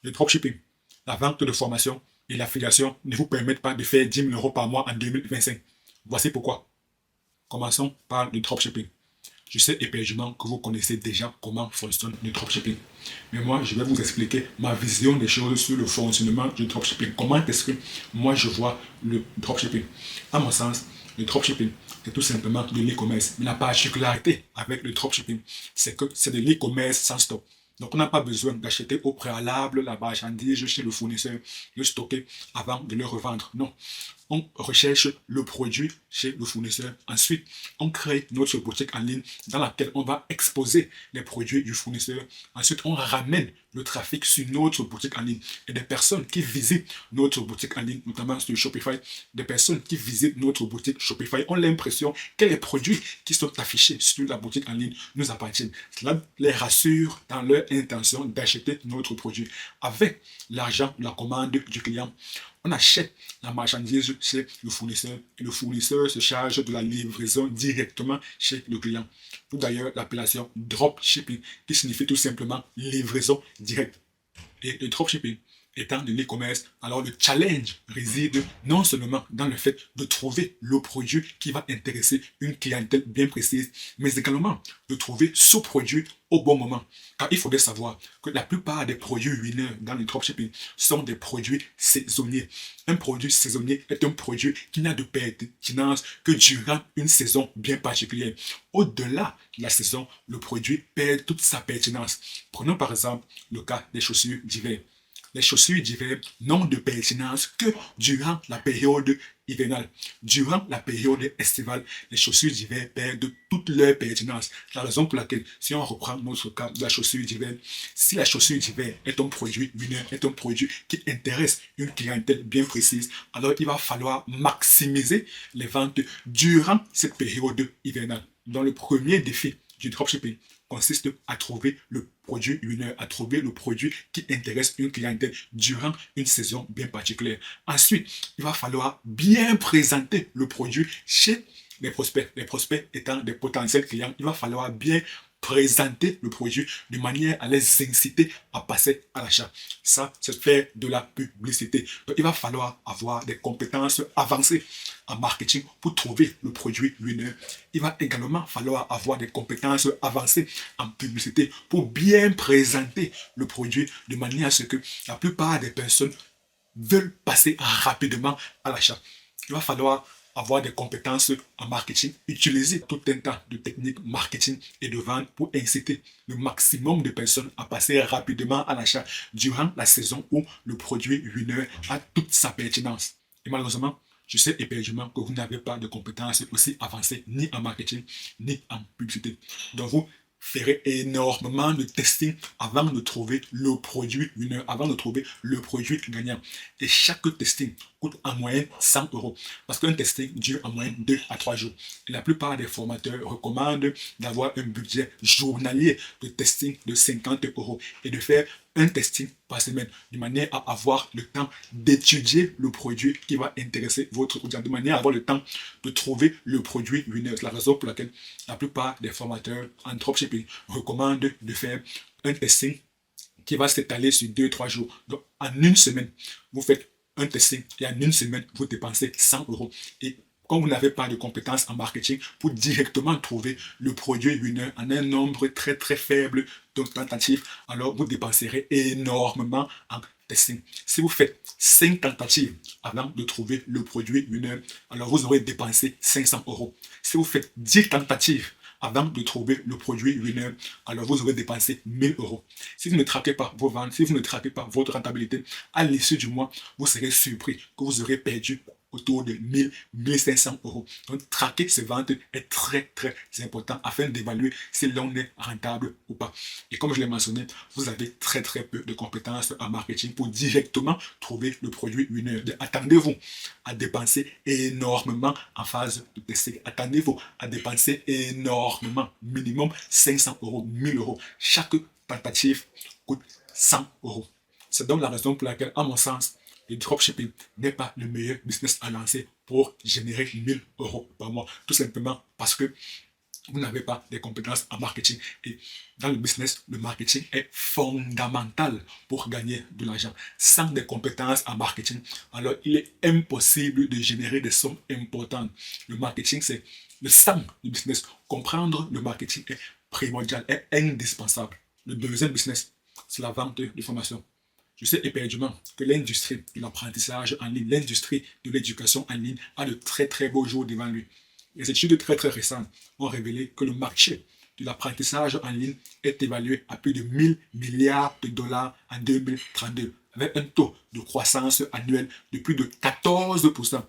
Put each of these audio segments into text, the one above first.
Le dropshipping, la vente de formation et l'affiliation ne vous permettent pas de faire 10 000 euros par mois en 2025. Voici pourquoi. Commençons par le dropshipping. Je sais éperdument que vous connaissez déjà comment fonctionne le dropshipping. Mais moi, je vais vous expliquer ma vision des choses sur le fonctionnement du dropshipping. Comment est-ce que moi je vois le dropshipping? À mon sens, le dropshipping, c'est tout simplement de l'e-commerce. Mais la particularité avec le dropshipping, c'est que c'est de l'e-commerce sans stock. Donc, on n'a pas besoin d'acheter au préalable la marchandise chez le fournisseur, le stocker avant de le revendre. Non. On recherche le produit chez le fournisseur. Ensuite, on crée notre boutique en ligne dans laquelle on va exposer les produits du fournisseur. Ensuite, on ramène le trafic sur notre boutique en ligne. Et des personnes qui visitent notre boutique en ligne, notamment sur Shopify, des personnes qui visitent notre boutique Shopify ont l'impression que les produits qui sont affichés sur la boutique en ligne nous appartiennent. Cela les rassure dans leur intention d'acheter notre produit. Avec l'argent de la commande du client, on achète la marchandise chez le fournisseur et le fournisseur se charge de la livraison directement chez le client. D'où d'ailleurs l'appellation dropshipping qui signifie tout simplement livraison directe. Et le dropshipping étant de l'e-commerce, alors le challenge réside non seulement dans le fait de trouver le produit qui va intéresser une clientèle bien précise, mais également de trouver ce produit au bon moment. Car il faudrait savoir que la plupart des produits winners dans le dropshipping sont des produits saisonniers. Un produit saisonnier est un produit qui n'a de pertinence que durant une saison bien particulière. Au-delà de la saison, le produit perd toute sa pertinence. Prenons par exemple le cas des chaussures d'hiver. Les chaussures d'hiver n'ont de pertinence que durant la période hivernale. Durant la période estivale, les chaussures d'hiver perdent toute leur pertinence. La raison pour laquelle, si on reprend notre cas de la chaussure d'hiver, si la chaussure d'hiver est un produit winner, est un produit qui intéresse une clientèle bien précise, alors il va falloir maximiser les ventes durant cette période hivernale. Dans le premier défi du dropshipping consiste à trouver le produit winner, à trouver le produit qui intéresse une clientèle durant une saison bien particulière. Ensuite, il va falloir bien présenter le produit chez les prospects. Les prospects étant des potentiels clients, il va falloir bien présenter le produit de manière à les inciter à passer à l'achat. Ça, c'est faire de la publicité. Donc, il va falloir avoir des compétences avancées en marketing pour trouver le produit winner. Il va également falloir avoir des compétences avancées en publicité pour bien présenter le produit de manière à ce que la plupart des personnes veulent passer rapidement à l'achat. Il va falloir avoir des compétences en marketing, utiliser tout un tas de techniques marketing et de vente pour inciter le maximum de personnes à passer rapidement à l'achat durant la saison où le produit winner a toute sa pertinence. Et malheureusement, je sais éperdument que vous n'avez pas de compétences aussi avancées ni en marketing ni en publicité. Donc vous ferez énormément de testing avant de trouver le produit winner, avant de trouver le produit gagnant. Et chaque testing coûte en moyenne 100 euros. Parce qu'un testing dure en moyenne 2 à 3 jours. Et la plupart des formateurs recommandent d'avoir un budget journalier de testing de 50 euros et de faire un testing par semaine, de manière à avoir le temps d'étudier le produit qui va intéresser votre audience, de manière à avoir le temps de trouver le produit winner. C'est la raison pour laquelle la plupart des formateurs en dropshipping recommandent de faire un testing qui va s'étaler sur 2-3 jours. Donc, en une semaine, vous faites un testing et en une semaine, vous dépensez 100 euros. Et quand vous n'avez pas de compétences en marketing pour directement trouver le produit winner en un nombre très très faible de tentatives, alors vous dépenserez énormément en testing. Si vous faites 5 tentatives avant de trouver le produit winner, alors vous aurez dépensé 500 euros. Si vous faites 10 tentatives avant de trouver le produit winner, alors vous aurez dépensé 1000 euros. Si vous ne traquez pas vos ventes, si vous ne traquez pas votre rentabilité, à l'issue du mois, vous serez surpris que vous aurez perdu autour de 1000-1500 euros. Donc, traquer ces ventes est très, très important afin d'évaluer si l'on est rentable ou pas. Et comme je l'ai mentionné, vous avez très, très peu de compétences en marketing pour directement trouver le produit winner. Attendez-vous à dépenser énormément en phase de testing. Attendez-vous à dépenser énormément, minimum 500 euros, 1000 euros. Chaque tentative coûte 100 euros. C'est donc la raison pour laquelle, à mon sens, le dropshipping n'est pas le meilleur business à lancer pour générer 1000 euros par mois. Tout simplement parce que vous n'avez pas des compétences en marketing. Et dans le business, le marketing est fondamental pour gagner de l'argent. Sans des compétences en marketing, alors il est impossible de générer des sommes importantes. Le marketing, c'est le sang du business. Comprendre le marketing est primordial, est indispensable. Le deuxième business, c'est la vente de formation. Je sais éperdument que l'industrie de l'apprentissage en ligne, l'industrie de l'éducation en ligne a de très très beaux jours devant lui. Les études très très récentes ont révélé que le marché de l'apprentissage en ligne est évalué à plus de 1000 milliards de dollars en 2032, avec un taux de croissance annuel de plus de 14%.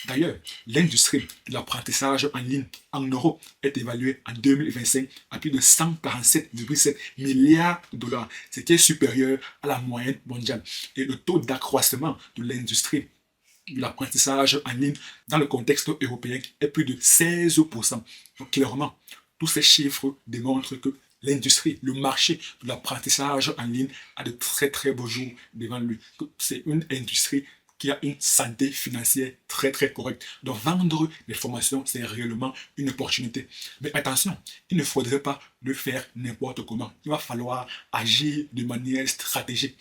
D'ailleurs, l'industrie de l'apprentissage en ligne en euros est évaluée en 2025 à plus de 147,7 milliards de dollars, ce qui est supérieur à la moyenne mondiale. Et le taux d'accroissement de l'industrie de l'apprentissage en ligne dans le contexte européen est plus de 16%. Donc clairement, tous ces chiffres démontrent que l'industrie, le marché de l'apprentissage en ligne a de très très beaux jours devant lui. C'est une industrie qui a une santé financière très très correcte. Donc vendre des formations, c'est réellement une opportunité. Mais attention, il ne faudrait pas le faire n'importe comment. Il va falloir agir de manière stratégique.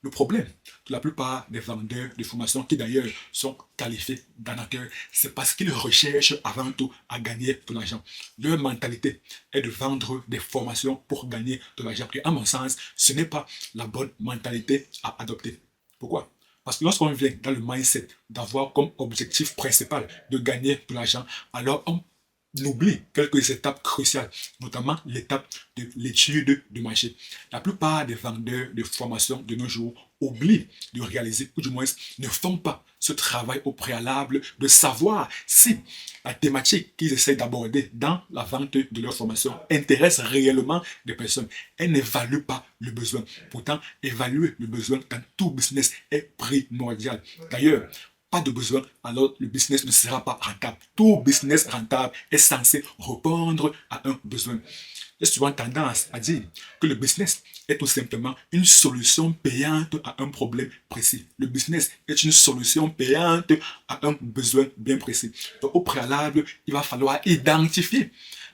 Le problème de la plupart des vendeurs de formation, qui d'ailleurs sont qualifiés d'arnaqueurs, c'est parce qu'ils recherchent avant tout à gagner de l'argent. Leur mentalité est de vendre des formations pour gagner de l'argent. Et à mon sens, ce n'est pas la bonne mentalité à adopter. Pourquoi? Parce que lorsqu'on vient dans le mindset d'avoir comme objectif principal de gagner de l'argent, alors on oublie quelques étapes cruciales, notamment l'étape de l'étude du marché. La plupart des vendeurs de formation de nos jours oublient de réaliser, ou du moins ne font pas ce travail au préalable de savoir si la thématique qu'ils essaient d'aborder dans la vente de leur formation intéresse réellement des personnes. Elles n'évaluent pas le besoin. Pourtant, évaluer le besoin dans tout business est primordial. D'ailleurs, pas de besoin, alors le business ne sera pas rentable. Tout business rentable est censé répondre à un besoin. J'ai souvent tendance à dire que le business est tout simplement une solution payante à un problème précis. Le business est une solution payante à un besoin bien précis. Donc, au préalable, il va falloir identifier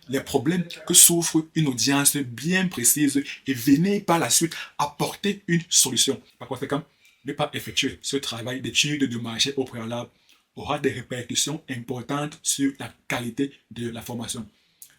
les problèmes que souffre une audience bien précise et venir par la suite apporter une solution. Par conséquent, ne pas effectuer ce travail d'étude de marché au préalable aura des répercussions importantes sur la qualité de la formation.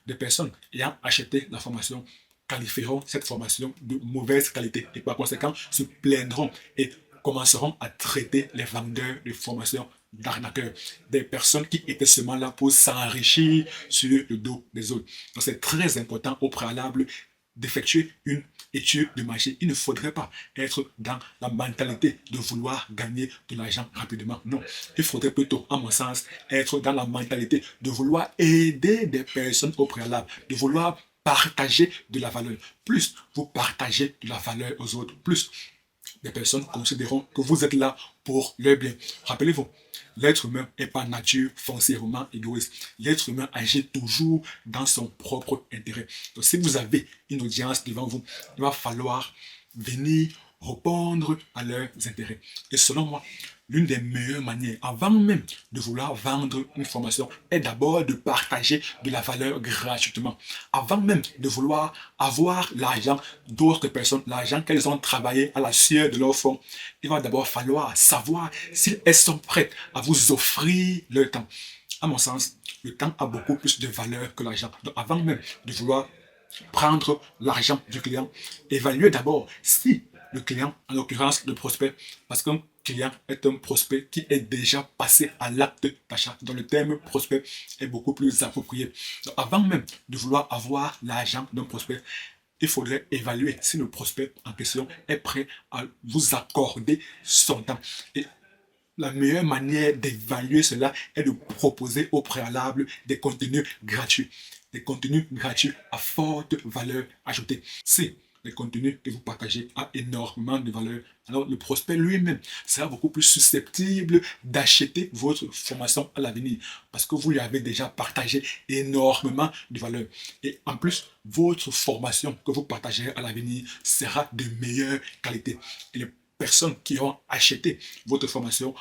Des personnes ayant acheté la formation qualifieront cette formation de mauvaise qualité et par conséquent se plaindront et commenceront à traiter les vendeurs de formation d'arnaqueurs, des personnes qui étaient seulement là pour s'enrichir sur le dos des autres. Donc c'est très important au préalable d'effectuer une étude de marché. Il ne faudrait pas être dans la mentalité de vouloir gagner de l'argent rapidement. Non, il faudrait plutôt, à mon sens, être dans la mentalité de vouloir aider des personnes au préalable, de vouloir partager de la valeur. Plus vous partagez de la valeur aux autres, plus les personnes considéreront que vous êtes là pour leur bien. Rappelez-vous, l'être humain est par nature foncièrement égoïste. L'être humain agit toujours dans son propre intérêt. Donc si vous avez une audience devant vous, il va falloir venir répondre à leurs intérêts. Et selon moi, l'une des meilleures manières, avant même de vouloir vendre une formation, est d'abord de partager de la valeur gratuitement. Avant même de vouloir avoir l'argent d'autres personnes, l'argent qu'elles ont travaillé à la sueur de leur front, il va d'abord falloir savoir si elles sont prêtes à vous offrir leur temps. À mon sens, le temps a beaucoup plus de valeur que l'argent. Donc avant même de vouloir prendre l'argent du client, évaluez d'abord si le client, en l'occurrence le prospect, parce qu'un client est un prospect qui est déjà passé à l'acte d'achat. Donc le terme prospect est beaucoup plus approprié. Donc avant même de vouloir avoir l'argent d'un prospect, il faudrait évaluer si le prospect en question est prêt à vous accorder son temps. Et la meilleure manière d'évaluer cela est de proposer au préalable des contenus gratuits. Des contenus gratuits à forte valeur ajoutée. Si les contenus que vous partagez a énormément de valeur, alors le prospect lui-même sera beaucoup plus susceptible d'acheter votre formation à l'avenir parce que vous lui avez déjà partagé énormément de valeur. Et en plus, votre formation que vous partagerez à l'avenir sera de meilleure qualité. Et les personnes qui ont acheté votre formation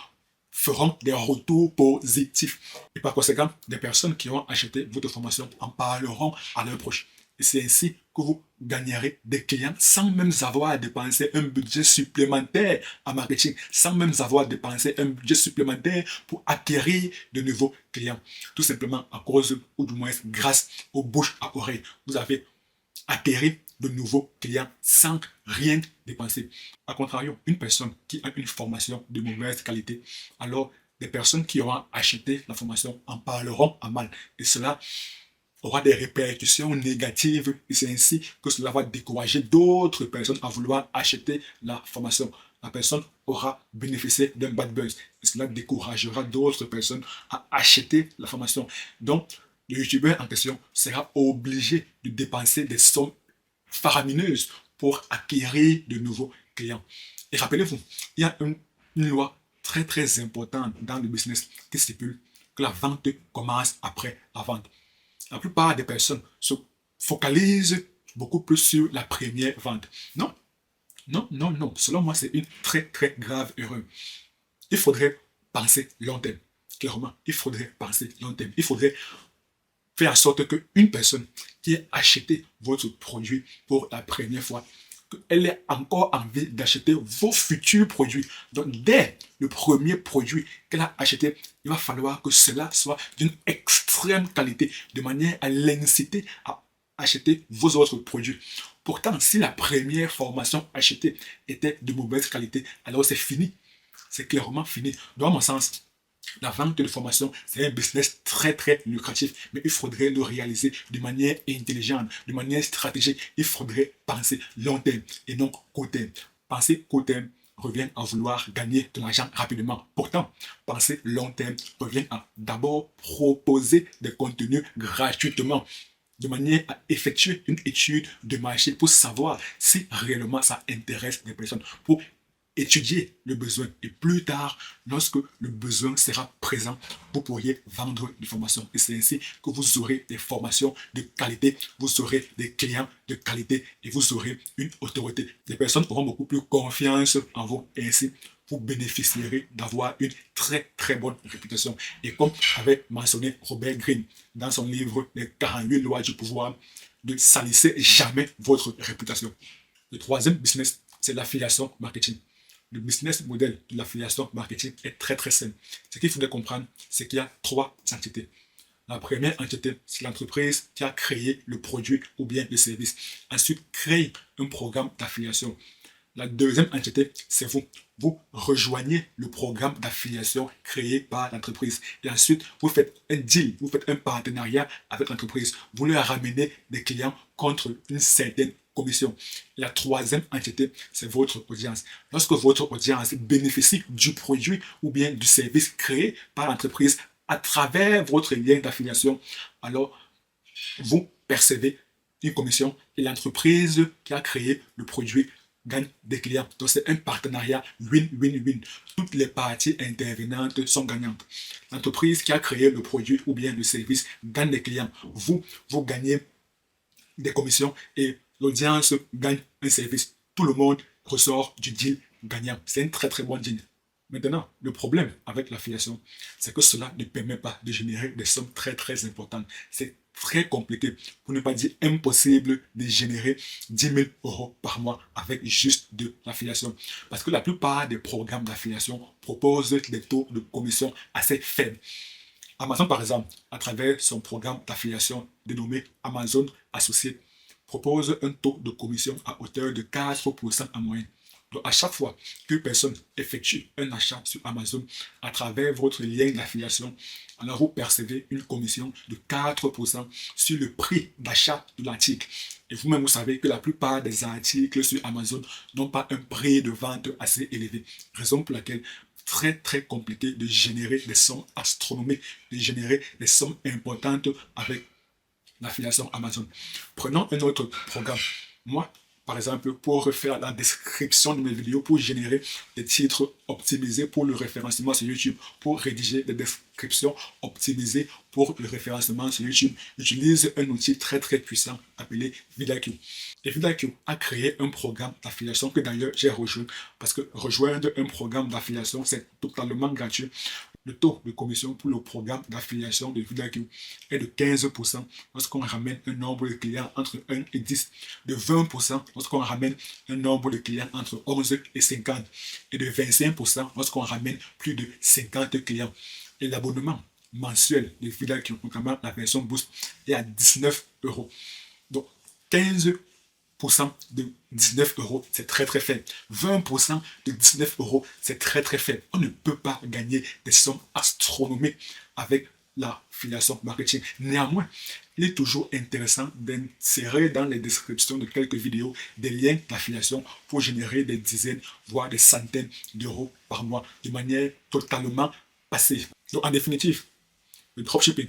feront des retours positifs. Et par conséquent, des personnes qui ont acheté votre formation en parleront à leurs proches. Et c'est ainsi que vous gagnerez des clients sans même avoir à dépenser un budget supplémentaire en marketing, sans même avoir à dépenser un budget supplémentaire pour acquérir de nouveaux clients. Tout simplement à cause, ou du moins grâce aux bouches à oreille. Vous avez acquérir de nouveaux clients sans rien dépenser. A contrario, une personne qui a une formation de mauvaise qualité, alors des personnes qui auront acheté la formation en parleront à mal. Et cela aura des répercussions négatives et c'est ainsi que cela va décourager d'autres personnes à vouloir acheter la formation. La personne aura bénéficié d'un bad buzz et cela découragera d'autres personnes à acheter la formation. Donc, le youtubeur en question sera obligé de dépenser des sommes faramineuses pour acquérir de nouveaux clients. Et rappelez-vous, il y a une loi très très importante dans le business qui stipule que la vente commence après la vente. La plupart des personnes se focalisent beaucoup plus sur la première vente. Non, non, non, non. Selon moi, c'est une très, très grave erreur. Il faudrait penser long terme. Clairement, il faudrait penser long terme. Il faudrait faire en sorte qu'une personne qui a acheté votre produit pour la première fois, qu'elle ait encore envie d'acheter vos futurs produits. Donc, dès le premier produit qu'elle a acheté, il va falloir que cela soit d'une extrême qualité, de manière à l'inciter à acheter vos autres produits. Pourtant, si la première formation achetée était de mauvaise qualité, alors c'est fini. C'est clairement fini. Dans mon sens, la vente de formation, c'est un business très très lucratif, mais il faudrait le réaliser de manière intelligente, de manière stratégique. Il faudrait penser long terme et non court terme. Penser court terme revient à vouloir gagner de l'argent rapidement. Pourtant, penser long terme revient à d'abord proposer des contenus gratuitement, de manière à effectuer une étude de marché pour savoir si réellement ça intéresse des personnes, pour étudier le besoin et plus tard, lorsque le besoin sera présent, vous pourriez vendre des formations. Et c'est ainsi que vous aurez des formations de qualité, vous aurez des clients de qualité et vous aurez une autorité. Les personnes auront beaucoup plus confiance en vous et ainsi vous bénéficierez d'avoir une très très bonne réputation. Et comme avait mentionné Robert Greene dans son livre Les 48 lois du pouvoir, ne salissez jamais votre réputation. Le troisième business, c'est l'affiliation marketing. Le business model de l'affiliation marketing est très très simple. Ce qu'il faudrait comprendre, c'est qu'il y a trois entités. La première entité, c'est l'entreprise qui a créé le produit ou bien le service. Ensuite, crée un programme d'affiliation. La deuxième entité, c'est vous. Vous rejoignez le programme d'affiliation créé par l'entreprise. Et ensuite, vous faites un deal, vous faites un partenariat avec l'entreprise. Vous leur ramenez des clients contre une certaine commission. La troisième entité, c'est votre audience. Lorsque votre audience bénéficie du produit ou bien du service créé par l'entreprise à travers votre lien d'affiliation, alors vous percevez une commission et l'entreprise qui a créé le produit gagne des clients. Donc c'est un partenariat win-win-win. Toutes les parties intervenantes sont gagnantes. L'entreprise qui a créé le produit ou bien le service gagne des clients. Vous gagnez des commissions et l'audience gagne un service. Tout le monde ressort du deal gagnant. C'est un très très bon deal. Maintenant, le problème avec l'affiliation, c'est que cela ne permet pas de générer des sommes très très importantes. C'est très compliqué, pour ne pas dire impossible, de générer 10 000 euros par mois avec juste de l'affiliation. Parce que la plupart des programmes d'affiliation proposent des taux de commission assez faibles. Amazon, par exemple, à travers son programme d'affiliation dénommé Amazon Associé, propose un taux de commission à hauteur de 4% en moyenne. Donc, à chaque fois qu'une personne effectue un achat sur Amazon à travers votre lien d'affiliation, alors vous percevez une commission de 4% sur le prix d'achat de l'article. Et vous-même, vous savez que la plupart des articles sur Amazon n'ont pas un prix de vente assez élevé. Raison pour laquelle très très compliqué de générer des sommes astronomiques, de générer des sommes importantes avec l'affiliation Amazon. Prenons un autre programme. Moi, par exemple, pour refaire la description de mes vidéos, pour générer des titres optimisés pour le référencement sur YouTube, pour rédiger des descriptions optimisées pour le référencement sur YouTube, j'utilise un outil très puissant appelé VidaQ. Et VidaQ a créé un programme d'affiliation que d'ailleurs j'ai rejoint, parce que rejoindre un programme d'affiliation, c'est totalement gratuit. Le taux de commission pour le programme d'affiliation de VidaQ est de 15% lorsqu'on ramène un nombre de clients entre 1 et 10, de 20% lorsqu'on ramène un nombre de clients entre 11 et 50, et de 25% lorsqu'on ramène plus de 50 clients. Et l'abonnement mensuel de VidaQ, notamment la version Boost, est à 19 euros. Donc 15% de 19 euros, c'est très faible. 20% de 19 euros, c'est très faible. On ne peut pas gagner des sommes astronomiques avec l'affiliation marketing. Néanmoins, il est toujours intéressant d'insérer dans les descriptions de quelques vidéos des liens d'affiliation pour générer des dizaines, voire des centaines d'euros par mois de manière totalement passive. Donc en définitive, le dropshipping,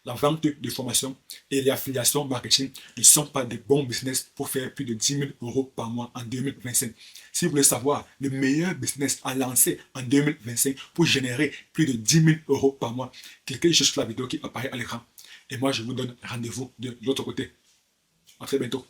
la vente de formation et les affiliations marketing ne sont pas des bons business pour faire plus de 10 000 euros par mois en 2025. Si vous voulez savoir le meilleur business à lancer en 2025 pour générer plus de 10 000 euros par mois, cliquez juste sur la vidéo qui apparaît à l'écran. Et moi, je vous donne rendez-vous de l'autre côté. À très bientôt.